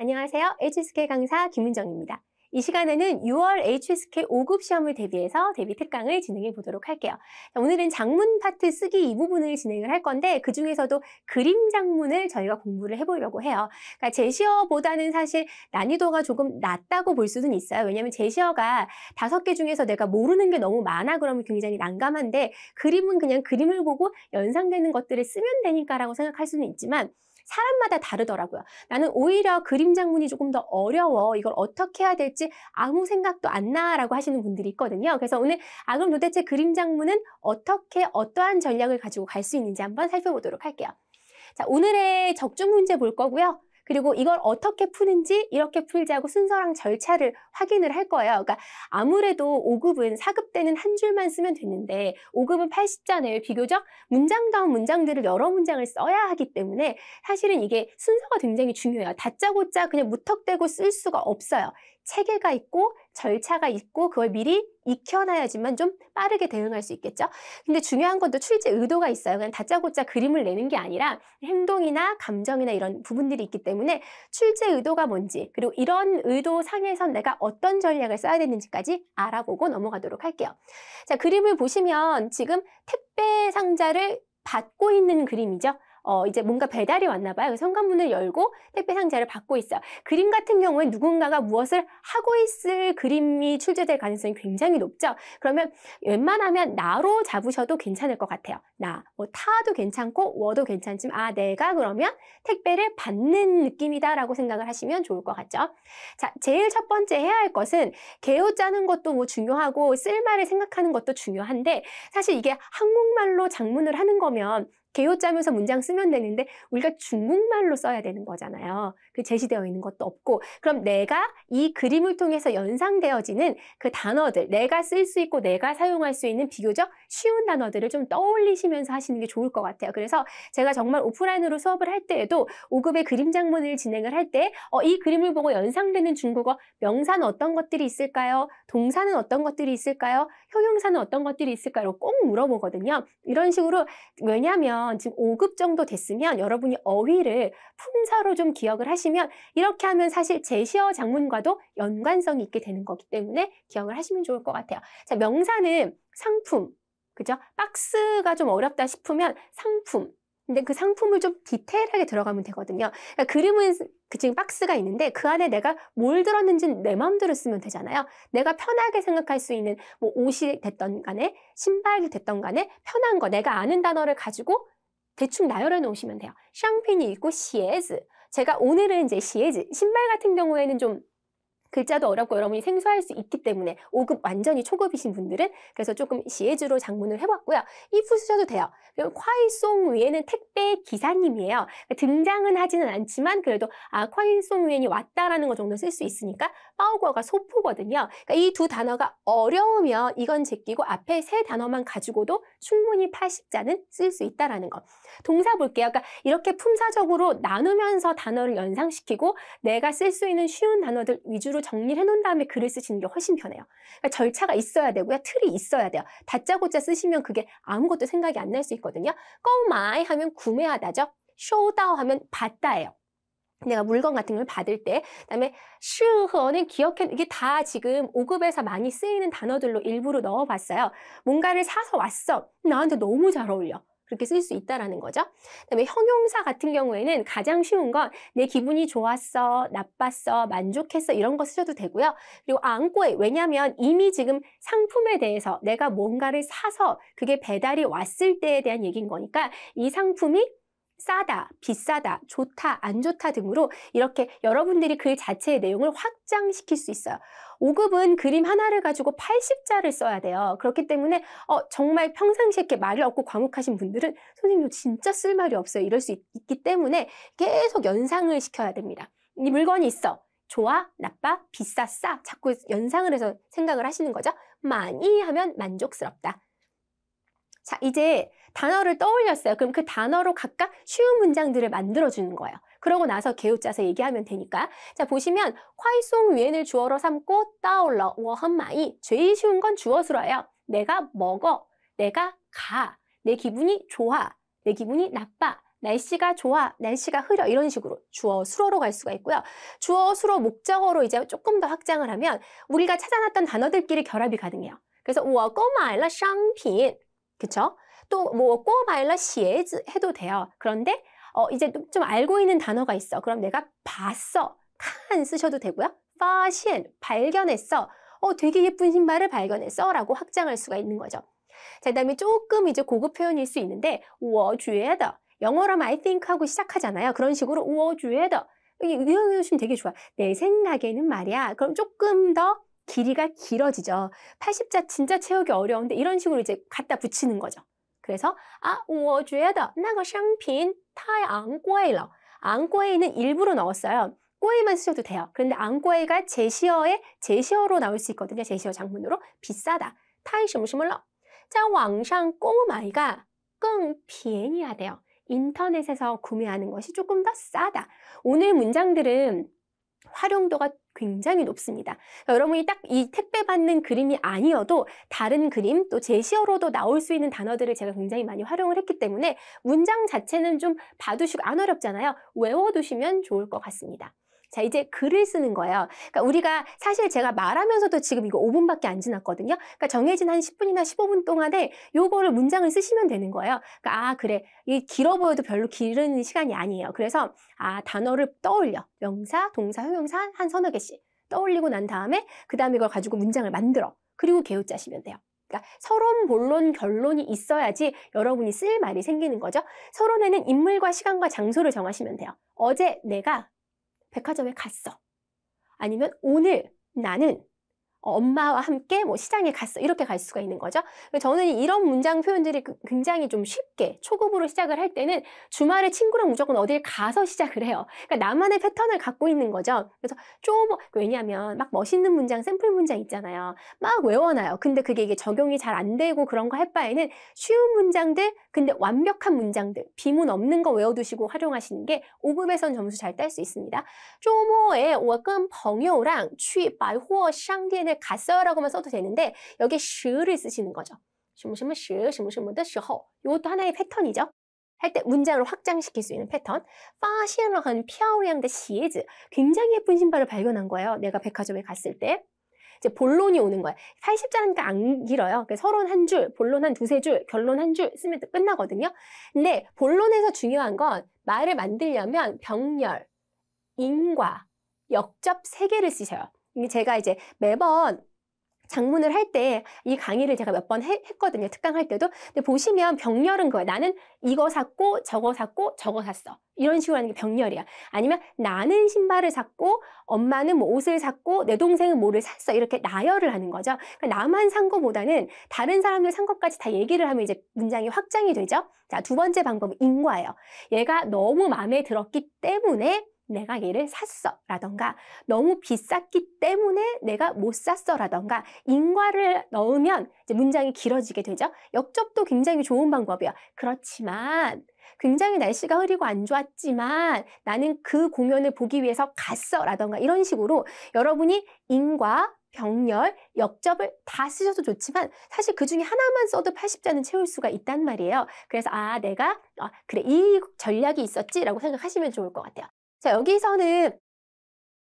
안녕하세요. HSK 강사 김은정입니다. 이 시간에는 6월 HSK 5급 시험을 대비해서 대비 특강을 진행해 보도록 할게요. 자, 오늘은 장문 파트 쓰기 이 부분을 진행을 할 건데 그 중에서도 그림 장문을 저희가 공부를 해보려고 해요. 그러니까 제시어보다는 사실 난이도가 조금 낮다고 볼 수는 있어요. 왜냐하면 제시어가 5개 중에서 내가 모르는 게 너무 많아 그러면 굉장히 난감한데 그림은 그냥 그림을 보고 연상되는 것들을 쓰면 되니까라고 생각할 수는 있지만 사람마다 다르더라고요. 나는 오히려 그림 장문이 조금 더 어려워. 이걸 어떻게 해야 될지 아무 생각도 안 나라고 하시는 분들이 있거든요. 그래서 오늘 그럼 도대체 그림 장문은 어떻게 어떠한 전략을 가지고 갈 수 있는지 한번 살펴보도록 할게요. 자, 오늘의 적중 문제 볼 거고요. 그리고 이걸 어떻게 푸는지 이렇게 풀자고 순서랑 절차를 확인을 할 거예요. 그러니까 아무래도 5급은 4급 때는 한 줄만 쓰면 됐는데 5급은 80자네요. 비교적 문장다운 문장들을 여러 문장을 써야 하기 때문에 사실은 이게 순서가 굉장히 중요해요. 다짜고짜 그냥 무턱대고 쓸 수가 없어요. 체계가 있고 절차가 있고 그걸 미리 익혀놔야지만 좀 빠르게 대응할 수 있겠죠. 근데 중요한 건 또 출제 의도가 있어요. 그냥 다짜고짜 그림을 내는 게 아니라 행동이나 감정이나 이런 부분들이 있기 때문에 출제 의도가 뭔지 그리고 이런 의도 상에서 내가 어떤 전략을 써야 되는지까지 알아보고 넘어가도록 할게요. 자, 그림을 보시면 지금 택배 상자를 받고 있는 그림이죠. 이제 뭔가 배달이 왔나 봐요. 그래서 현관문을 열고 택배 상자를 받고 있어요. 그림 같은 경우에 누군가가 무엇을 하고 있을 그림이 출제될 가능성이 굉장히 높죠. 그러면 웬만하면 나로 잡으셔도 괜찮을 것 같아요. 나, 타도 괜찮고 워도 괜찮지만 내가 그러면 택배를 받는 느낌이다라고 생각을 하시면 좋을 것 같죠. 자, 제일 첫 번째 해야 할 것은 개요 짜는 것도 뭐 중요하고 쓸말을 생각하는 것도 중요한데 사실 이게 한국말로 작문을 하는 거면 개요 짜면서 문장 쓰면 되는데 우리가 중국말로 써야 되는 거잖아요. 그 제시되어 있는 것도 없고 그럼 내가 이 그림을 통해서 연상되어지는 그 단어들 내가 쓸 수 있고 내가 사용할 수 있는 비교적 쉬운 단어들을 좀 떠올리시면서 하시는 게 좋을 것 같아요. 그래서 제가 정말 오프라인으로 수업을 할 때에도 5급의 그림 장문을 진행을 할 때 이 그림을 보고 연상되는 중국어 명사는 어떤 것들이 있을까요? 동사는 어떤 것들이 있을까요? 형용사는 어떤 것들이 있을까요? 꼭 물어보거든요. 이런 식으로 왜냐하면 지금 5급 정도 됐으면 여러분이 어휘를 품사로 좀 기억을 하시면 이렇게 하면 사실 제시어 장문과도 연관성이 있게 되는 거기 때문에 기억을 하시면 좋을 것 같아요. 자, 명사는 상품, 그죠? 박스가 좀 어렵다 싶으면 상품. 근데 그 상품을 좀 디테일하게 들어가면 되거든요. 그러니까 그림은 지금 박스가 있는데 그 안에 내가 뭘 들었는지는 내 마음대로 쓰면 되잖아요. 내가 편하게 생각할 수 있는 뭐 옷이 됐던 간에 신발이 됐던 간에 편한 거 내가 아는 단어를 가지고 대충 나열해 놓으시면 돼요. 샹핀이 있고 시에즈. 제가 오늘은 이제 시에즈 신발 같은 경우에는 좀 글자도 어렵고 여러분이 생소할 수 있기 때문에 5급 완전히 초급이신 분들은 그래서 조금 시에즈로 장문을 해봤고요. if 쓰셔도 돼요. 그리고 콰이송 위에는 택배 기사님이에요. 등장은 하지는 않지만 그래도 콰이송 위엔이 왔다라는 거 정도 쓸 수 있으니까 빠오거가 소포거든요. 그러니까 이 두 단어가 어려우면 이건 제끼고 앞에 세 단어만 가지고도 충분히 80자는 쓸 수 있다라는 거. 동사 볼게요. 그러니까 이렇게 품사적으로 나누면서 단어를 연상시키고 내가 쓸 수 있는 쉬운 단어들 위주로 정리를 해놓은 다음에 글을 쓰시는 게 훨씬 편해요. 그러니까 절차가 있어야 되고요. 틀이 있어야 돼요. 다짜고짜 쓰시면 그게 아무것도 생각이 안 날 수 있거든요.购买 하면 구매하다죠. 收到 하면 받다예요. 내가 물건 같은 걸 받을 때 그다음에 适合는 이게 다 지금 5급에서 많이 쓰이는 단어들로 일부러 넣어봤어요. 뭔가를 사서 왔어. 나한테 너무 잘 어울려. 그렇게 쓸 수 있다라는 거죠. 그다음에 형용사 같은 경우에는 가장 쉬운 건 내 기분이 좋았어, 나빴어, 만족했어 이런 거 쓰셔도 되고요. 그리고 앙꼬에 왜냐하면 이미 지금 상품에 대해서 내가 뭔가를 사서 그게 배달이 왔을 때에 대한 얘기인 거니까 이 상품이 싸다, 비싸다, 좋다, 안 좋다 등으로 이렇게 여러분들이 글 자체의 내용을 확장시킬 수 있어요. 5급은 그림 하나를 가지고 80자를 써야 돼요. 그렇기 때문에 정말 평상시에 이렇게 말이 없고 과묵하신 분들은 선생님 진짜 쓸 말이 없어요. 이럴 수 있기 때문에 계속 연상을 시켜야 됩니다. 이 물건이 있어. 좋아, 나빠, 비싸, 싸. 자꾸 연상을 해서 생각을 하시는 거죠. 많이 하면 만족스럽다. 자, 이제 단어를 떠올렸어요. 그럼 그 단어로 각각 쉬운 문장들을 만들어주는 거예요. 그러고 나서 개요짜서 얘기하면 되니까. 자, 보시면 콰이송 위엔을 주어로 삼고 떠올러 워헌마이 제일 쉬운 건 주어스러워요. 내가 먹어, 내가 가, 내 기분이 좋아, 내 기분이 나빠, 날씨가 좋아, 날씨가 흐려 이런 식으로 주어, 수어로 갈 수가 있고요. 주어, 수어, 목적어로 이제 조금 더 확장을 하면 우리가 찾아놨던 단어들끼리 결합이 가능해요. 그래서 我购买了商品 그쵸? 또 뭐 购买了鞋子 해도 돼요. 그런데 이제 좀 알고 있는 단어가 있어. 그럼 내가 봤어. 看 쓰셔도 되고요. 发现 발견했어. 되게 예쁜 신발을 발견했어 라고 확장할 수가 있는 거죠. 자, 그다음에 조금 이제 고급 표현일 수 있는데 我觉得 영어로는 I think 하고 시작하잖아요. 그런 식으로 我觉得 이해해주시면 되게 좋아. 내 생각에는 말이야. 그럼 조금 더 길이가 길어지죠. 80자 진짜 채우기 어려운데 이런 식으로 이제 갖다 붙이는 거죠. 그래서 我觉得那个商品太昂贵了. 昂贵는 일부러 넣었어요. 꼬이만 쓰셔도 돼요. 그런데 앙꼬이가 제시어로 나올 수 있거든요. 제시어 장문으로 비싸다. 太什么什么了. 在网上购买가 更便宜하대요. 인터넷에서 구매하는 것이 조금 더 싸다. 오늘 문장들은 활용도가 굉장히 높습니다. 그러니까 여러분이 딱 이 택배 받는 그림이 아니어도 다른 그림 또 제시어로도 나올 수 있는 단어들을 제가 굉장히 많이 활용을 했기 때문에 문장 자체는 좀 봐두시고 안 어렵잖아요. 외워두시면 좋을 것 같습니다. 자, 이제 글을 쓰는 거예요. 그러니까 우리가 사실 제가 말하면서도 지금 이거 5분밖에 안 지났거든요. 그러니까 정해진 한 10분이나 15분 동안에 요거를 문장을 쓰시면 되는 거예요. 그러니까 그래. 이게 길어 보여도 별로 길은 시간이 아니에요. 그래서 단어를 떠올려. 명사, 동사, 형용사 한 서너 개씩 떠올리고 난 다음에 그 다음에 이걸 가지고 문장을 만들어. 그리고 개요짜시면 돼요. 그러니까 서론, 본론, 결론이 있어야지 여러분이 쓸 말이 생기는 거죠. 서론에는 인물과 시간과 장소를 정하시면 돼요. 어제 내가 백화점에 갔어. 아니면 오늘 나는 엄마와 함께 뭐 시장에 갔어. 이렇게 갈 수가 있는 거죠. 저는 이런 문장 표현들이 굉장히 좀 쉽게 초급으로 시작을 할 때는 주말에 친구랑 무조건 어딜 가서 시작을 해요. 그러니까 나만의 패턴을 갖고 있는 거죠. 그래서 왜냐하면 막 멋있는 문장, 샘플 문장 있잖아요. 막 외워놔요. 근데 그게 이게 적용이 잘 안 되고 그런 거 할 바에는 쉬운 문장들, 근데 완벽한 문장들, 비문 없는 거 외워두시고 활용하시는 게 5급에선 점수 잘 딸 수 있습니다. 周末에我跟朋友랑去百货商店 갔어요 라고만 써도 되는데 여기에 时를 쓰시는 거죠. 什么什么时,什么什么的时候 이것도 하나의 패턴이죠. 할 때 문장을 확장시킬 수 있는 패턴. 发现了很漂亮的鞋子 굉장히 예쁜 신발을 발견한 거예요. 내가 백화점에 갔을 때. 이제 본론이 오는 거예요. 80자니까 안 길어요. 서론 한 줄, 본론 한 두세 줄, 결론 한 줄 쓰면 끝나거든요. 근데 본론에서 중요한 건 말을 만들려면 병렬, 인과, 역접 3개를 쓰셔요. 제가 이제 매번 장문을 할 때 이 강의를 제가 몇 번 했거든요. 특강할 때도. 근데 보시면 병렬은 거예요. 나는 이거 샀고 저거 샀고 저거 샀어. 이런 식으로 하는 게 병렬이야. 아니면 나는 신발을 샀고 엄마는 뭐 옷을 샀고 내 동생은 뭐를 샀어. 이렇게 나열을 하는 거죠. 그러니까 나만 산 거보다는 다른 사람들 산 것까지 다 얘기를 하면 이제 문장이 확장이 되죠. 자, 두 번째 방법은 인과예요. 얘가 너무 마음에 들었기 때문에 내가 얘를 샀어 라던가 너무 비쌌기 때문에 내가 못 샀어 라던가 인과를 넣으면 이제 문장이 길어지게 되죠. 역접도 굉장히 좋은 방법이에요. 그렇지만 굉장히 날씨가 흐리고 안 좋았지만 나는 그 공연을 보기 위해서 갔어 라던가 이런 식으로 여러분이 인과, 병렬, 역접을 다 쓰셔도 좋지만 사실 그 중에 하나만 써도 80자는 채울 수가 있단 말이에요. 그래서 내가 그래 이 전략이 있었지 라고 생각하시면 좋을 것 같아요. 자, 여기서는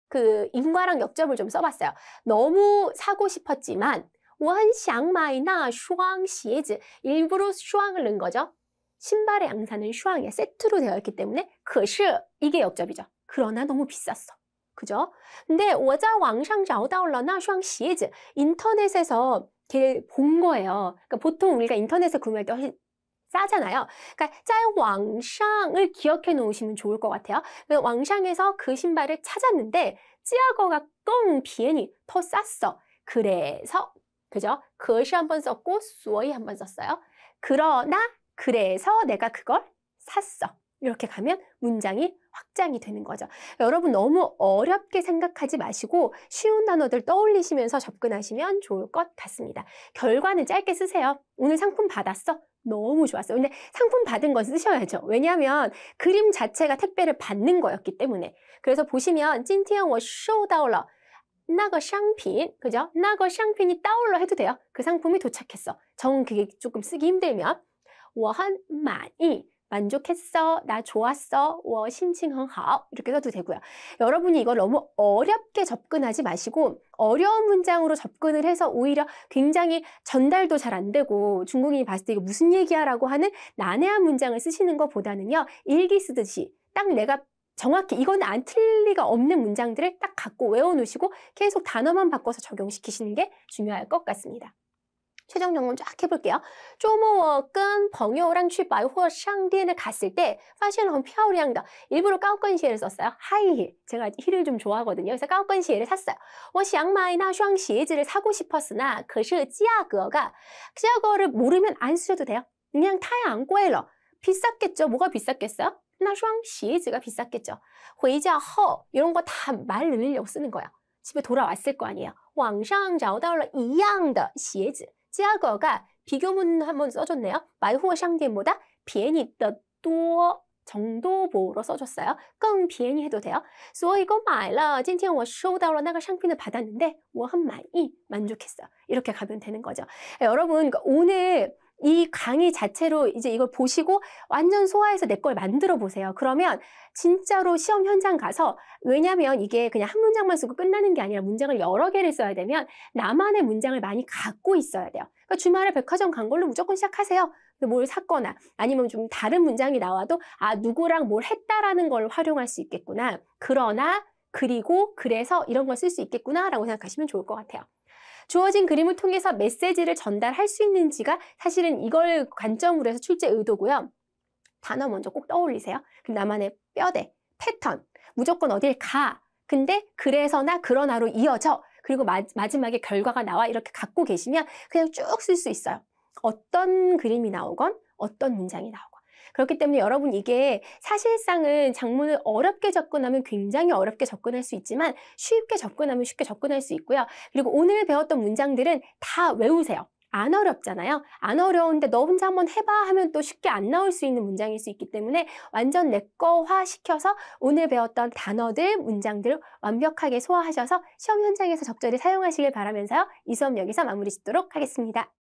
그 인과랑 역접을 좀 써봤어요. 너무 사고 싶었지만 我很想买那双鞋子 일부러 슈앙을 넣은 거죠. 신발의 양산은 슈앙이야. 세트로 되어 있기 때문에 可是 이게 역접이죠. 그러나 너무 비쌌어. 그죠? 근데 我在网上找到了那双鞋子 인터넷에서 걔 본 거예요. 그러니까 보통 우리가 인터넷에 구매할 때 훨씬 싸잖아요. 그러니까 在网上을 기억해 놓으시면 좋을 것 같아요. 왕샹에서 그 신발을 찾았는데 价格가更便宜, 더 쌌어. 그래서 그죠? 可是한번 썼고 所以한번 썼어요. 그러나 그래서 내가 그걸 샀어. 이렇게 가면 문장이 확장이 되는 거죠. 여러분 너무 어렵게 생각하지 마시고 쉬운 단어들 떠올리시면서 접근하시면 좋을 것 같습니다. 결과는 짧게 쓰세요. 오늘 상품 받았어? 너무 좋았어요. 근데 상품 받은 건 쓰셔야죠. 왜냐하면 그림 자체가 택배를 받는 거였기 때문에. 그래서 보시면 今天我收到了那个商品, 그죠? 那个商品이 따올러 해도 돼요. 그 상품이 도착했어. 그게 조금 쓰기 힘들면 我很满意 만족했어, 나 좋았어, 我心情很好 이렇게 써도 되고요. 여러분이 이걸 너무 어렵게 접근하지 마시고 어려운 문장으로 접근을 해서 오히려 굉장히 전달도 잘 안 되고 중국인이 봤을 때 이거 무슨 얘기야라고 하는 난해한 문장을 쓰시는 것보다는요. 일기 쓰듯이 딱 내가 정확히 이건 안 틀릴 리가 없는 문장들을 딱 갖고 외워놓으시고 계속 단어만 바꿔서 적용시키시는 게 중요할 것 같습니다. 최종 점검 쫙 해볼게요. 周末我跟朋友让去百货商店을 갔을 때发现了很漂亮的 일부러 까오건시에를 썼어요. 하이힐. 제가 힐을 좀 좋아하거든요. 그래서 까오건시에를 샀어요. 我想买那双鞋子를 사고 싶었으나 可是价格가价格를 모르면 안 쓰셔도 돼요. 그냥 타야 안贵了. 비쌌겠죠. 뭐가 비쌌겠어요? 那双鞋子가 비쌌겠죠. 回家后 이런 거 다 말 늘리려고 쓰는 거예요. 집에 돌아왔을 거 아니에요. 网上找到了一样的鞋子 价格가 비교문 한번 써줬네요. 百货商店보다 便宜的多 정도보로 써줬어요. 更便宜해도 돼요. 所以购买了今天我收到了那个 상품을 받았는데 我很满意 만족했어요. 이렇게 가면 되는 거죠. 여러분 오늘 이 강의 자체로 이제 이걸 보시고 완전 소화해서 내 걸 만들어 보세요. 그러면 진짜로 시험 현장 가서 왜냐면 이게 그냥 한 문장만 쓰고 끝나는 게 아니라 문장을 여러 개를 써야 되면 나만의 문장을 많이 갖고 있어야 돼요. 그러니까 주말에 백화점 간 걸로 무조건 시작하세요. 뭘 샀거나 아니면 좀 다른 문장이 나와도 아 누구랑 뭘 했다라는 걸 활용할 수 있겠구나. 그러나 그리고 그래서 이런 걸 쓸 수 있겠구나 라고 생각하시면 좋을 것 같아요. 주어진 그림을 통해서 메시지를 전달할 수 있는지가 사실은 이걸 관점으로 해서 출제 의도고요. 단어 먼저 꼭 떠올리세요. 나만의 뼈대, 패턴, 무조건 어딜 가. 근데 그래서나 그러나로 이어져. 그리고 마지막에 결과가 나와 이렇게 갖고 계시면 그냥 쭉 쓸 수 있어요. 어떤 그림이 나오건 어떤 문장이 나오건. 그렇기 때문에 여러분 이게 사실상은 작문을 어렵게 접근하면 굉장히 어렵게 접근할 수 있지만 쉽게 접근하면 쉽게 접근할 수 있고요. 그리고 오늘 배웠던 문장들은 다 외우세요. 안 어렵잖아요. 안 어려운데 너 혼자 한번 해봐 하면 또 쉽게 안 나올 수 있는 문장일 수 있기 때문에 완전 내 거화 시켜서 오늘 배웠던 단어들, 문장들을 완벽하게 소화하셔서 시험 현장에서 적절히 사용하시길 바라면서요. 이 수업 여기서 마무리 짓도록 하겠습니다.